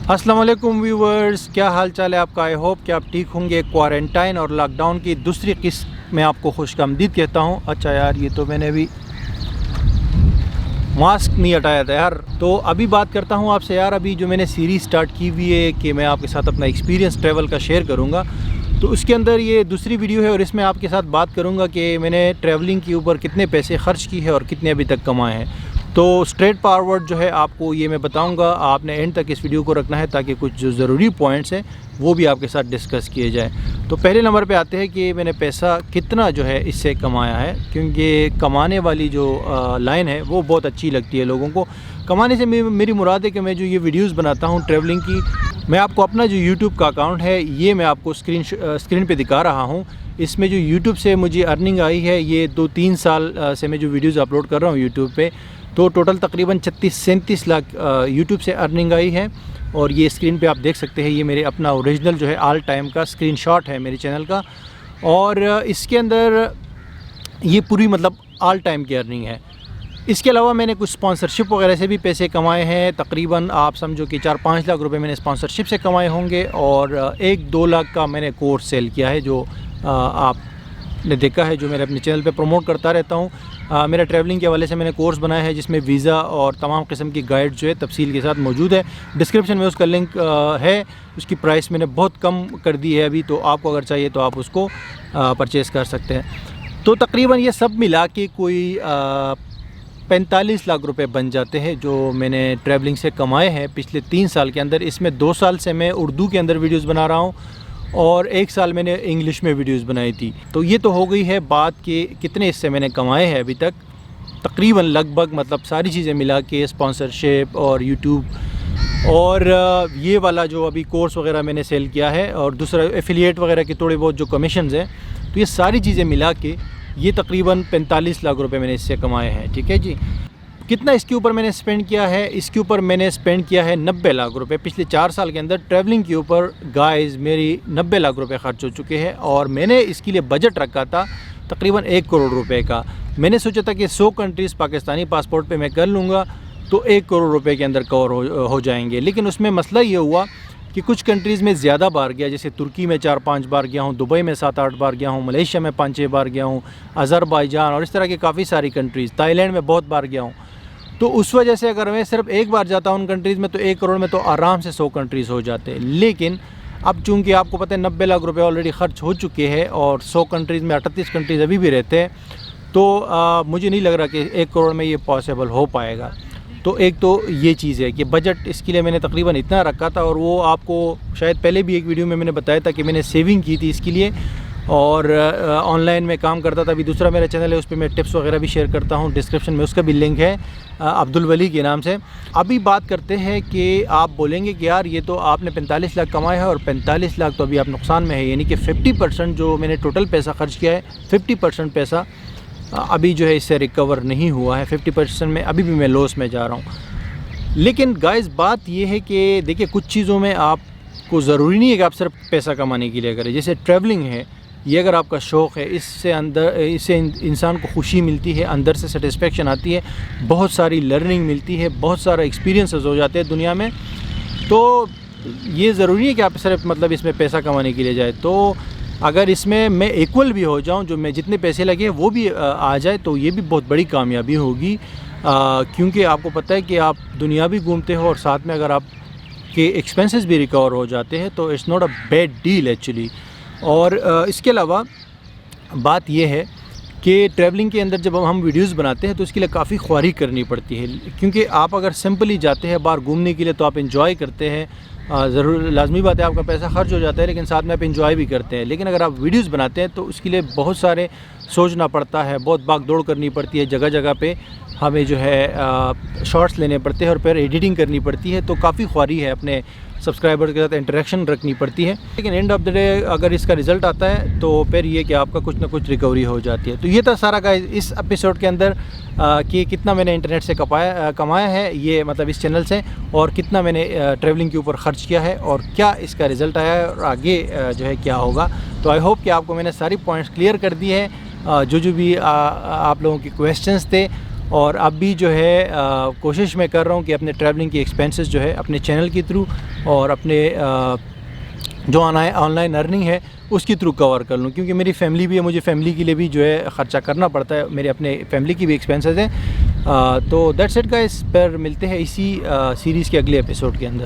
अस्सलाम वालेकुम व्यूवर्स, क्या हाल चाल है आपका। आई होप कि आप ठीक होंगे। क्वारंटाइन और लॉकडाउन की दूसरी किस्त में आपको खुशआमदीद कहता हूँ। अच्छा यार, ये तो मैंने अभी मास्क नहीं हटाया था यार। तो अभी बात करता हूँ आपसे यार। अभी जो मैंने सीरीज़ स्टार्ट की हुई है कि मैं आपके साथ अपना एक्सपीरियंस ट्रैवल का शेयर करूँगा, तो उसके अंदर ये दूसरी वीडियो है और इसमें आपके साथ बात करूँगा कि मैंने ट्रैवलिंग के ऊपर कितने पैसे ख़र्च किए हैं और कितने अभी तक कमाए हैं। तो स्ट्रेट फॉरवर्ड जो है आपको ये मैं बताऊंगा, आपने एंड तक इस वीडियो को रखना है ताकि कुछ जो ज़रूरी पॉइंट्स हैं वो भी आपके साथ डिस्कस किए जाएँ। तो पहले नंबर पे आते हैं कि मैंने पैसा कितना जो है इससे कमाया है, क्योंकि कमाने वाली जो लाइन है वो बहुत अच्छी लगती है लोगों को। कमाने से मेरी मुराद है कि मैं जो ये वीडियोज़ बनाता हूँ ट्रैवलिंग की, मैं आपको अपना जो यूट्यूब का अकाउंट है ये मैं आपको स्क्रीन पे दिखा रहा हूँ। इसमें जो यूट्यूब से मुझे अर्निंग आई है, ये 2-3 साल से मैं जो वीडियोज़ अपलोड कर रहा हूँ यूट्यूब पे, तो टोटल तकरीबन 36-37 लाख यूट्यूब से अर्निंग आई है। और ये स्क्रीन पे आप देख सकते हैं, ये मेरे अपना ओरिजिनल जो है ऑल टाइम का स्क्रीनशॉट है मेरे चैनल का। और इसके अंदर ये पूरी मतलब ऑल टाइम की अर्निंग है। इसके अलावा मैंने कुछ स्पॉन्सरशिप वगैरह से भी पैसे कमाए हैं। तकरीबन आप समझो कि 4-5 लाख रुपए मैंने स्पॉन्सरशिप से कमाए होंगे। और 1-2 लाख का मैंने कोर्स सेल किया है, जो आपने देखा है, जो मेरे अपने चैनल पे प्रमोट करता रहता हूँ। मेरा ट्रैवलिंग के हवाले से मैंने कोर्स बनाया है जिसमें वीज़ा और तमाम किस्म की गाइड जो है तफसील के साथ मौजूद है। डिस्क्रिप्शन में उसका लिंक है। उसकी प्राइस मैंने बहुत कम कर दी है अभी, तो आपको अगर चाहिए तो आप उसको परचेज़ कर सकते हैं। तो तकरीबन ये सब मिला के कोई 45 लाख रुपए बन जाते हैं जो मैंने ट्रैवलिंग से कमाए हैं पिछले 3 साल के अंदर। इसमें 2 साल से मैं उर्दू के अंदर वीडियोज़ बना रहा हूँ और 1 साल मैंने इंग्लिश में वीडियोस बनाई थी। तो ये तो हो गई है बात कि कितने इससे मैंने कमाए हैं अभी तक। तकरीबन लगभग मतलब सारी चीज़ें मिला के, स्पॉन्सरशिप और यूट्यूब और ये वाला जो अभी कोर्स वगैरह मैंने सेल किया है, और दूसरा एफिलिएट वगैरह के थोड़े बहुत जो कमीशंस हैं, तो ये सारी चीज़ें मिला के ये तकरीबन 45 लाख रुपए मैंने इससे कमाए हैं। ठीक है जी। कितना इसके ऊपर मैंने स्पेंड किया है? इसके ऊपर मैंने स्पेंड किया है 90 लाख रुपए। पिछले 4 साल के अंदर ट्रैवलिंग के ऊपर गाइस मेरी 90 लाख रुपए खर्च हो चुके हैं। और मैंने इसके लिए बजट रखा था तकरीबन 1 करोड़ रुपए का। मैंने सोचा था कि 100 कंट्रीज़ पाकिस्तानी पासपोर्ट पे मैं कर लूँगा तो 1 करोड़ रुपए के अंदर कवर हो जाएंगे। लेकिन उसमें मसला ये हुआ कि कुछ कंट्रीज़ में ज़्यादा बार गया, जैसे तुर्की में 4-5 बार गया हूँ, दुबई में 7-8 बार गया हूँ, मलेशिया में 5-6 बार गया हूँ, अज़रबैजान और इस तरह की काफ़ी सारी कंट्रीज़, थाईलैंड में बहुत बार गया हूँ। तो उस वजह से अगर मैं सिर्फ एक बार जाता हूँ उन कंट्रीज़ में, तो 1 करोड़ में तो आराम से 100 कंट्रीज़ हो जाते हैं। लेकिन अब चूँकि आपको पता है 90 लाख रुपए ऑलरेडी ख़र्च हो चुके हैं और 100 कंट्रीज़ में 38 कंट्रीज़ अभी भी रहते हैं, तो मुझे नहीं लग रहा कि 1 करोड़ में ये पॉसिबल हो पाएगा। तो एक तो ये चीज़ है कि बजट इसके लिए मैंने तकरीबन इतना रखा था, और वो आपको शायद पहले भी एक वीडियो में मैंने बताया था कि मैंने सेविंग की थी इसके लिए, और ऑनलाइन में काम करता था। अभी दूसरा मेरा चैनल है, उस पर मैं टिप्स वगैरह भी शेयर करता हूँ, डिस्क्रिप्शन में उसका भी लिंक है, अब्दुल वली के नाम से। अभी बात करते हैं कि आप बोलेंगे कि यार ये तो आपने 45 लाख कमाए हैं और 45 लाख तो अभी आप नुकसान में है, यानी कि 50% जो मैंने टोटल पैसा खर्च किया है, 50% पैसा अभी जो है इससे रिकवर नहीं हुआ है। 50% में अभी भी मैं लॉस में जा रहा हूँ। लेकिन गाइस बात ये है कि देखिए, कुछ चीज़ों में आपको ज़रूरी नहीं है कि आप सिर्फ पैसा कमाने के लिए करें। जैसे ट्रैवलिंग है, ये अगर आपका शौक़ है, इससे इंसान को खुशी मिलती है, अंदर से सेटिस्फेक्शन आती है, बहुत सारी लर्निंग मिलती है, बहुत सारा एक्सपीरियंसेस हो जाते हैं दुनिया में। तो ये ज़रूरी है कि आप सिर्फ मतलब इसमें पैसा कमाने के लिए जाए। तो अगर इसमें मैं इक्वल भी हो जाऊं, जो मैं जितने पैसे लगे वो भी आ जाए, तो ये भी बहुत बड़ी कामयाबी होगी। क्योंकि आपको पता है कि आप दुनिया भी घूमते हो और साथ में अगर आप के एक्सपेंसेस भी रिकवर हो जाते हैं, तो it's not a bad deal actually. और इसके अलावा बात यह है कि ट्रैवलिंग के अंदर जब हम वीडियोस बनाते हैं तो इसके लिए काफ़ी ख्वारी करनी पड़ती है, क्योंकि आप अगर सिंपली जाते हैं बाहर घूमने के लिए तो आप इंजॉय करते हैं, ज़रूर लाजमी बात है आपका पैसा खर्च हो जाता है, लेकिन साथ में आप इंजॉय भी करते हैं। लेकिन अगर आप वीडियोस बनाते हैं तो उसके लिए बहुत सारे सोचना पड़ता है, बहुत भाग दौड़ करनी पड़ती है, जगह जगह पे हमें जो है शॉर्ट्स लेने पड़ते हैं और फिर एडिटिंग करनी पड़ती है। तो काफ़ी ख्वारी है, अपने सब्सक्राइबर के साथ इंटरेक्शन रखनी पड़ती है। लेकिन एंड ऑफ द डे अगर इसका रिज़ल्ट आता है तो फिर ये कि आपका कुछ ना कुछ रिकवरी हो जाती है। तो ये था सारा का इस एपिसोड के अंदर कि कितना मैंने इंटरनेट से कमाया है, ये मतलब इस चैनल से, और कितना मैंने ट्रैवलिंग के ऊपर ख़र्च किया है और क्या इसका रिज़ल्ट आया है और आगे जो है क्या होगा। तो आई होप कि आपको मैंने सारी पॉइंट्स क्लियर कर दिए हैं, जो भी आप लोगों के क्वेश्चंस थे। और अब भी जो है कोशिश मैं कर रहा हूँ कि अपने ट्रैवलिंग की एक्सपेंसेस जो है अपने चैनल के थ्रू اور اپنے جو آن لائن ارننگ ہے اس کے تھرو کور کر لوں، کیونکہ میری فیملی بھی ہے، مجھے فیملی کے لیے بھی جو ہے خرچہ کرنا پڑتا ہے، میرے اپنے فیملی کی بھی ایکسپینسز ہیں. تو دیٹس اٹ گائز، پر ملتے ہیں اسی سیریز کے اگلے ایپیسوڈ کے اندر.